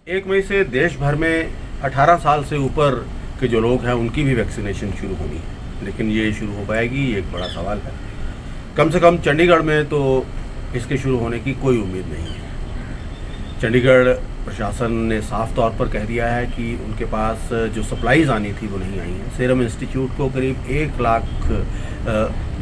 1 मई से देश भर में 18 साल से ऊपर के जो लोग हैं उनकी भी वैक्सीनेशन शुरू होनी है, लेकिन ये शुरू हो पाएगी ये एक बड़ा सवाल है। कम से कम चंडीगढ़ में तो इसके शुरू होने की कोई उम्मीद नहीं है। चंडीगढ़ प्रशासन ने साफ तौर पर कह दिया है कि उनके पास जो सप्लाईज आनी थी वो नहीं आई हैं। सीरम इंस्टीट्यूट को करीब 1 लाख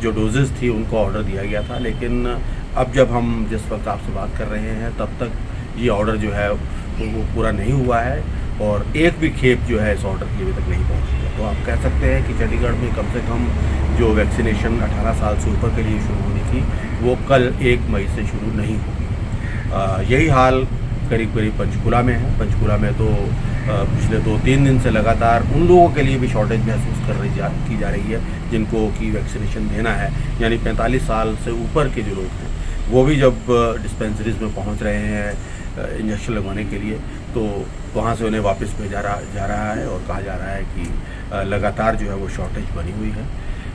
जो डोजेज़ थी उनको ऑर्डर दिया गया था, लेकिन अब जब हम जिस वक्त आपसे बात कर रहे हैं तब तक ये ऑर्डर जो है वो पूरा नहीं हुआ है और एक भी खेप जो है इस ऑर्डर की अभी तक नहीं पहुंची है। तो आप कह सकते हैं कि चंडीगढ़ में कम से कम जो वैक्सीनेशन 18 साल से ऊपर के लिए शुरू होनी थी वो कल 1 मई से शुरू नहीं होगी। यही हाल करीब करीब पंचकुला में है। पंचकुला में तो पिछले 2-3 दिन से लगातार उन लोगों के लिए भी शॉर्टेज महसूस की जा रही है जिनको की वैक्सीनेशन देना है, यानी 45 साल से ऊपर के जो लोग हैं वो भी जब डिस्पेंसरीज में पहुंच रहे हैं इंजेक्शन लगवाने के लिए तो वहाँ से उन्हें वापस भेजा जा रहा है और कहा जा रहा है कि लगातार जो है वो शॉर्टेज बनी हुई है।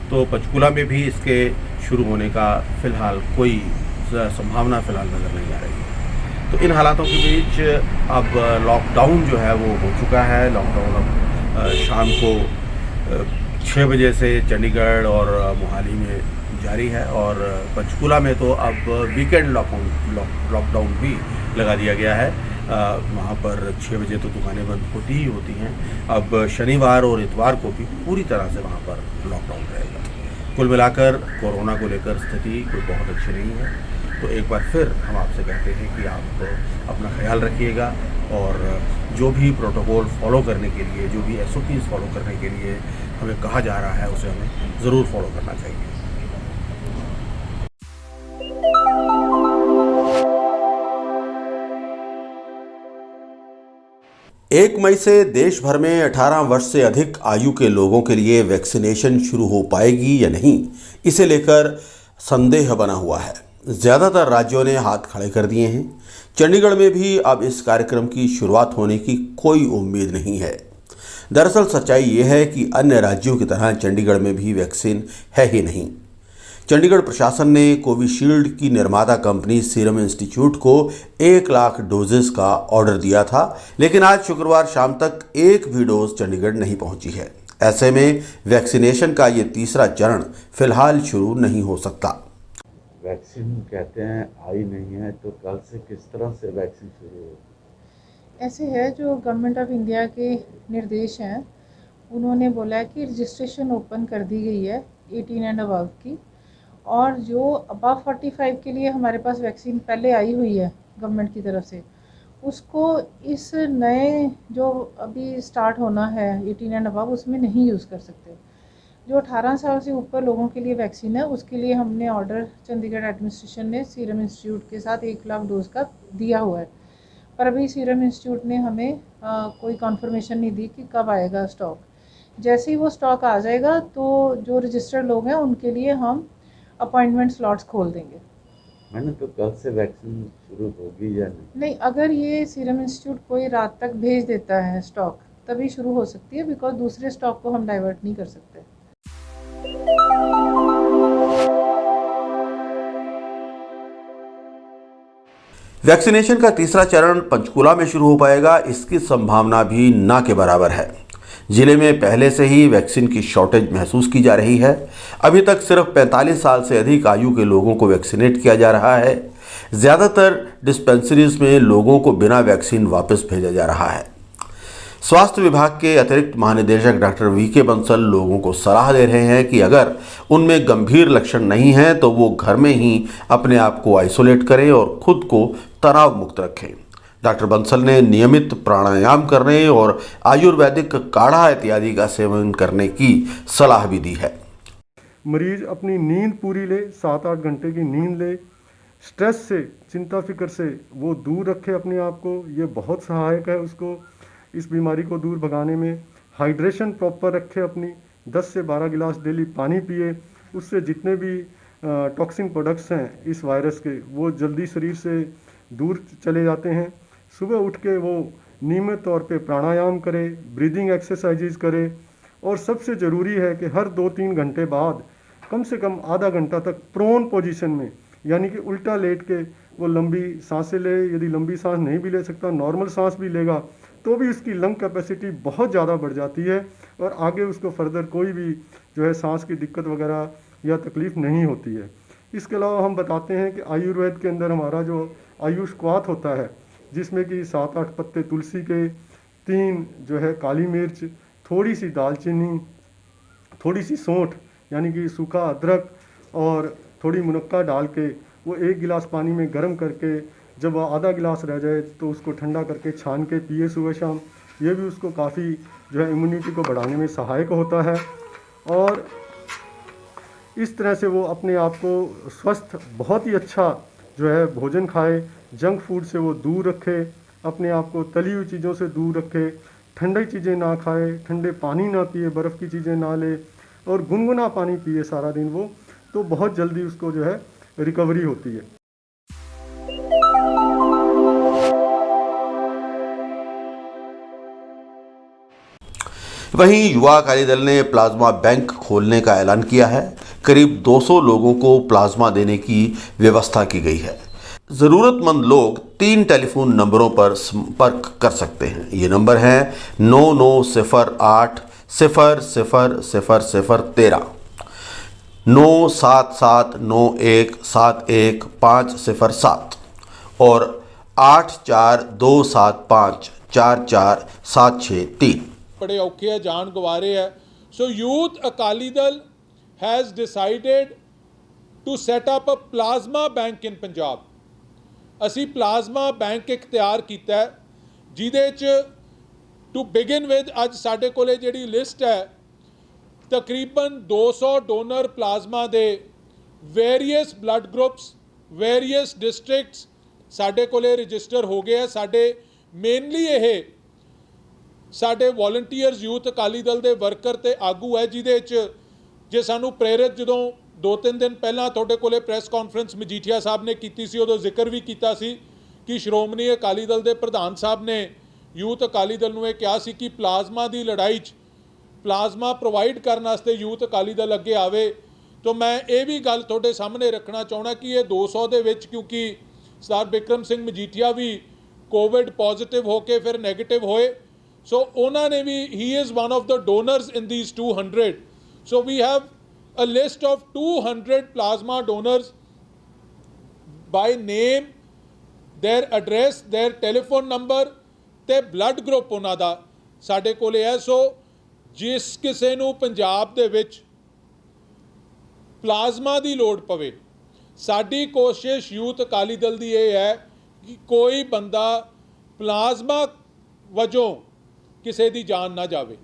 तो पंचकुला में भी इसके शुरू होने का फ़िलहाल कोई संभावना फ़िलहाल नज़र नहीं आ रही है। तो इन हालातों के बीच अब लॉकडाउन जो है वो हो चुका है। लॉकडाउन अब शाम को 6 बजे से चंडीगढ़ और मोहाली में जारी है और पंचकुला में तो अब वीकेंड लॉकडाउन भी लगा दिया गया है। वहाँ पर 6 बजे तो दुकानें बंद होती ही होती हैं। अब शनिवार और इतवार को भी पूरी तरह से वहाँ पर लॉकडाउन रहेगा। कुल मिलाकर कोरोना को लेकर स्थिति कोई बहुत अच्छी नहीं है। तो एक बार फिर हम आपसे कहते हैं कि आप अपना ख्याल रखिएगा और जो भी प्रोटोकॉल फॉलो करने के लिए, जो भी SOPs फॉलो करने के लिए हमें कहा जा रहा है उसे हमें ज़रूर फॉलो करना चाहिए। 1 मई से देश भर में 18 वर्ष से अधिक आयु के लोगों के लिए वैक्सीनेशन शुरू हो पाएगी या नहीं, इसे लेकर संदेह बना हुआ है। ज़्यादातर राज्यों ने हाथ खड़े कर दिए हैं। चंडीगढ़ में भी अब इस कार्यक्रम की शुरुआत होने की कोई उम्मीद नहीं है। दरअसल सच्चाई ये है कि अन्य राज्यों की तरह चंडीगढ़ में भी वैक्सीन है ही नहीं। चंडीगढ़ प्रशासन ने कोविशील्ड की निर्माता कंपनी सीरम इंस्टीट्यूट को 1 लाख डोजेस का ऑर्डर दिया था, लेकिन आज शुक्रवार शाम तक एक भी डोज चंडीगढ़ नहीं पहुंची है। ऐसे में वैक्सीनेशन का ये तीसरा चरण फिलहाल शुरू नहीं हो सकता। वैक्सीन कहते हैं आई नहीं है, तो कल से किस तरह से वैक्सीन शुरू होगी? ऐसे है, जो गवर्नमेंट ऑफ इंडिया के निर्देश हैं उन्होंने बोला है कि रजिस्ट्रेशन ओपन कर दी गई है 18 एंड अबव की, और जो अबव 45 के लिए हमारे पास वैक्सीन पहले आई हुई है गवर्नमेंट की तरफ से, उसको इस नए जो अभी स्टार्ट होना है 18 एंड अबव उसमें नहीं यूज़ कर सकते। जो 18 साल से ऊपर लोगों के लिए वैक्सीन है उसके लिए हमने ऑर्डर चंडीगढ़ एडमिनिस्ट्रेशन ने सीरम इंस्टीट्यूट के साथ 1 लाख डोज का दिया हुआ है, पर अभी सीरम इंस्टीट्यूट ने हमें कोई कन्फर्मेशन नहीं दी कि कब आएगा स्टॉक। जैसे ही वो स्टॉक आ जाएगा तो जो रजिस्टर्ड लोग हैं उनके लिए हम अपॉइंटमेंट स्लॉट्स खोल देंगे। मैंने तो कल से वैक्सीन शुरू होगी या नहीं? नहीं, अगर ये सीरम इंस्टीट्यूट कोई रात तक भेज देता है स्टॉक तभी शुरू हो सकती है, बिकॉज दूसरे स्टॉक को हम डाइवर्ट नहीं कर सकते। वैक्सीनेशन का तीसरा चरण पंचकुला में शुरू हो पाएगा, इसकी संभावना भी ना के बराबर है। जिले में पहले से ही वैक्सीन की शॉर्टेज महसूस की जा रही है। अभी तक सिर्फ 45 साल से अधिक आयु के लोगों को वैक्सीनेट किया जा रहा है। ज़्यादातर डिस्पेंसरीज में लोगों को बिना वैक्सीन वापस भेजा जा रहा है। स्वास्थ्य विभाग के अतिरिक्त महानिदेशक डॉक्टर VK बंसल लोगों को सलाह दे रहे हैं कि अगर उनमें गंभीर लक्षण नहीं हैं तो वो घर में ही अपने आप को आइसोलेट करें और खुद को तनाव मुक्त रखें। डॉक्टर बंसल ने नियमित प्राणायाम करने और आयुर्वेदिक काढ़ा इत्यादि का सेवन करने की सलाह भी दी है। मरीज अपनी नींद पूरी ले, 7-8 घंटे की नींद ले, स्ट्रेस से, चिंता फिक्र से वो दूर रखे अपने आप को। ये बहुत सहायक है उसको इस बीमारी को दूर भगाने में। हाइड्रेशन प्रॉपर रखे अपनी, 10 से 12 गिलास डेली पानी पिए। उससे जितने भी टॉक्सिन प्रोडक्ट्स हैं इस वायरस के वो जल्दी शरीर से दूर चले जाते हैं। सुबह उठ के वो नियमित तौर पे प्राणायाम करे, ब्रीदिंग एक्सरसाइजेज करे, और सबसे ज़रूरी है कि हर 2-3 घंटे बाद कम से कम आधा घंटा तक प्रोन पोजीशन में यानी कि उल्टा लेट के वो लंबी सांसें ले। यदि लंबी सांस नहीं भी ले सकता, नॉर्मल सांस भी लेगा तो भी उसकी लंग कैपेसिटी बहुत ज़्यादा बढ़ जाती है और आगे उसको फर्दर कोई भी जो है सांस की दिक्कत वगैरह या तकलीफ़ नहीं होती है। इसके अलावा हम बताते हैं कि आयुर्वेद के अंदर हमारा जो आयुष क्वाथ होता है, जिसमें कि 7-8 पत्ते तुलसी के, 3 जो है काली मिर्च, थोड़ी सी दालचीनी, थोड़ी सी सौंठ यानी कि सूखा अदरक और थोड़ी मुनक्का डाल के वो 1 गिलास पानी में गर्म करके जब आधा गिलास रह जाए तो उसको ठंडा करके छान के पिए सुबह शाम। ये भी उसको काफ़ी जो है इम्यूनिटी को बढ़ाने में सहायक होता है और इस तरह से वो अपने आप को स्वस्थ बहुत ही अच्छा जो है भोजन खाए, जंक फूड से वो दूर रखे, अपने आप को तली हुई चीज़ों से दूर रखे, ठंडी चीज़ें ना खाए, ठंडे पानी ना पिए, बर्फ़ की चीज़ें ना ले और गुनगुना पानी पिए सारा दिन वो, तो बहुत जल्दी उसको जो है रिकवरी होती है। वहीं युवा अकाली दल ने प्लाज्मा बैंक खोलने का ऐलान किया है। करीब 200 लोगों को प्लाज्मा देने की व्यवस्था की गई है। ज़रूरतमंद लोग 3 टेलीफोन नंबरों पर संपर्क कर सकते हैं। ये नंबर हैं 9908 000013, 9779171507 और 8427544763। बड़े औखे है, जान गवारे है। सो youth Akali Dal has decided to set up a plasma bank in Punjab. असी प्लाज्मा बैंक एक तैयार किया है जिहदे च टू बिगिन विद अज साडे कोले जिहड़ी लिस्ट है तकरीबन 200 डोनर प्लाज्मा दे वेरीअस ब्लड ग्रुप्स, वेरीअस डिस्ट्रिक्ट्स साडे कोले रजिस्टर हो गए है। साडे मेनली ये साडे वॉलंटियर्स यूथ अकाली दल के वर्कर ते आगू है जिहदे च जे सानू प्रेरित जदों 2-3 दिन पहला तुहाडे कोले प्रैस कॉन्फ्रेंस मजीठिया साहब ने की सी, उदों जिक्र भी किया सी कि श्रोमणी अकाली दल के प्रधान साहब ने यूथ अकाली दल नूं कहा सी कि प्लाज्मा की लड़ाई प्लाज्मा प्रोवाइड करने वास्ते यूथ अकाली दल अगे आवे। तो मैं ये भी गल तुहाडे सामने रखना चाहना कि ये 200 दे विच क्योंकि सरदार बिक्रम सिंह मजीठिया भी कोविड पॉजिटिव होके फिर नैगेटिव होए, सो उन्होंने भी he is one of the donors in these 200। So we have a list of 200 plasma donors by name, their address, their telephone number ते ब्लड ग्रुप उन्हां दा साडे कोले है। सो जिस किसी नूं पंजाब दे विच प्लाज्मा की लोड़ पवे, साडी कोशिश यूथ अकाली दल की यह है कि कोई बंदा प्लाज्मा वजों किसी की जान ना जावे।